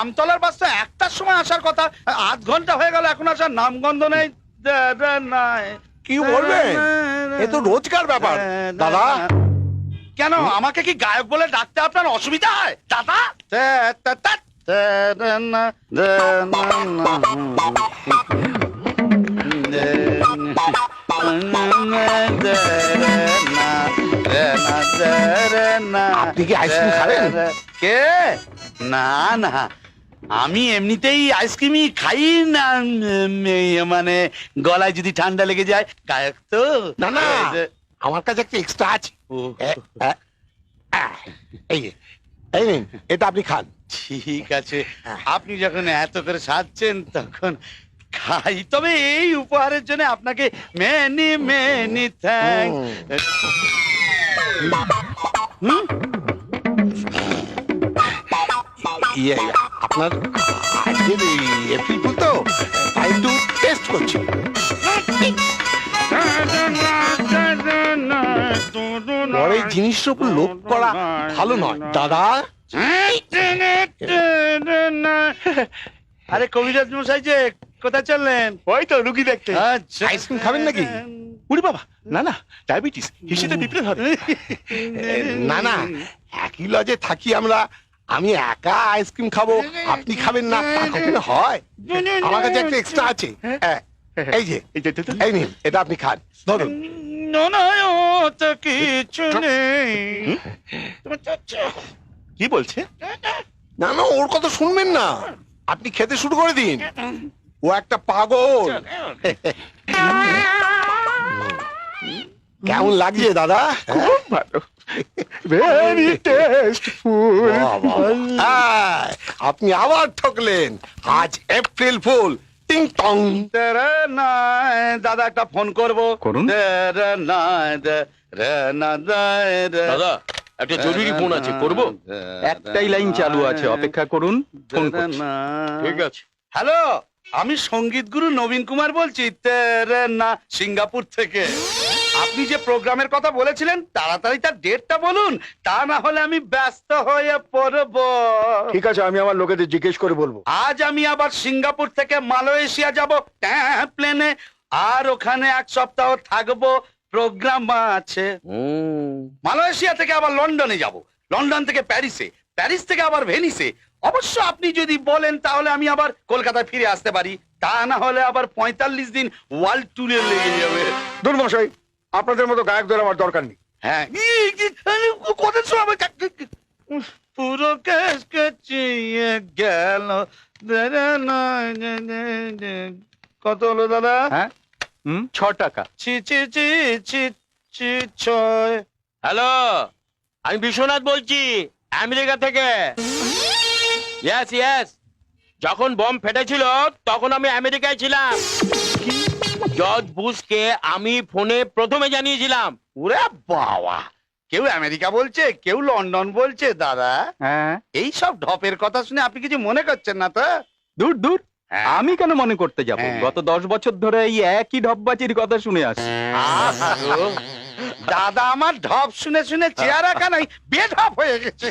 আমতলার বাস তো 1টার সময় আসার কথা, আধ ঘন্টা হয়ে গেল এখন আসার নামগন্ধ নেই। কি বলবেন, এ তো রোজকার ব্যাপার দাদা। কেন আমাকে কি গায়ক বলে ডাকতে আপনার অসুবিধা হয় দাদা? আপনি কি আইসক্রিম খাবেন? কে? না না, আমি এমনিতেই আইসক্রিমই খাই না, মানে গলায় যদি ঠান্ডা লেগে যায়। গায়ক তো না না, আমার কাছে একটা এক্সট্রা আছে। এই যে, এই নিন, এটা আপনি খান। ঠিক আছে, আপনি যখন এত করে সাজছেন তখন খাই। তবে এই উপহারের জন্য আপনাকে মেনি মেনি থ্যাঙ্ক। ইয়ে, আপনার আজকের এপ্রিল ফুল তো, তাই একটু টেস্ট করছি। পরে জিনিসের উপর লোভ করা ভালো নয় দাদা। আরে কবিরাজ মশাই যে, কোথায় চললেন? ওই তো রুগী দেখতে। আচ্ছা, আইসক্রিম খাবেন নাকি? উড়ি বাবা, না না, ডায়াবেটিস, হিসেবে পিঁপড়ে ধরে। না না, একই লজে থাকি আমরা, আমি একা আইসক্রিম খাবো, আপনি খাবেন না, তা কখনো হয়? আমার কাছে একটা এক্সট্রা আছে। এই যে, এই নিন, এটা আপনি খান, ধরুন। তো কিছু নেই। কি বলছে? না না, ওর কথা শুনবেন না, আপনি খেতে শুরু করে দিন। ও একটা পাগল। কেমন লাগছে দাদা? খুব ভালো, ভেরি টেস্টফুল। আপনি আবার ঠকলেন, আজ এপ্রিল ফুল। টিং টং। দাদা একটা ফোন করবো। করুন। দাদা একটা জরুরি ফোন আছে, করব? একটাই লাইন চালু আছে, অপেক্ষা করুন, ফোন করছি। ঠিক আছে। হ্যালো, আমি সঙ্গীত গুরু নবীন কুমার বলছি, না সিঙ্গাপুর থেকে। আপনি যে প্রোগ্রামের কথা বলেছিলেন তাড়াতাড়ি তার ডেটটা বলুন, তা না হলে আমি ব্যস্ত হয়ে পড়ব। ঠিক আছে, আমি আমার লোকেদের জিজ্ঞেস করে বলবো। আজ আমি আবার সিঙ্গাপুর থেকে মালয়েশিয়া যাব প্লেনে, আর ওখানে 1 সপ্তাহ থাকবো, প্রোগ্রাম আছে। মালয়েশিয়া থেকে আবার লন্ডনে যাব, লন্ডন থেকে প্যারিসে, প্যারিস থেকে আবার ভেনিসে। অবশ্য আপনি যদি বলেন তাহলে আমি আবার কলকাতায় ফিরে আসতে পারি, তা না হলে আবার 45 দিন ওয়ার্ল্ড ট্যুরে লেগে যাবে। দুর্মশাই, আপনাদের মতো গায়কদের আমার দরকার নেই। হ্যাঁ, কত সময় পুরো কেস কেচিয়ে গেল। কত হলো দাদা? হ্যাঁ, 6 টাকা। ছি ছি ছি ছি ছি 6। হ্যালো, আমি বিশ্বনাথ বলছি, আমেরিকা থেকে। ইয়েস ইয়েস, যখন বম ফেটেছিল তখন আমি আমেরিকায় ছিলাম। জর্জ বুশকে আমি ফোনে প্রথমে জানিয়েছিলাম। ওরে বাবা, কেউ আমেরিকা বলছে, কেউ লন্ডন বলছে। দাদা, হ্যাঁ, এই সব ঢপের কথা শুনে আপনি কিছু মনে করছেন না তো? দূর দূর, হ্যাঁ। আমি কেন মনে করতে যাব? হ্যাঁ। গত 10 বছর ধরে এই একই ঢপবাজির কথা শুনে আসছি। দাদা, আমার ঢপ শুনে শুনে চেহারা কেন বেঢপ হয়ে গেছে।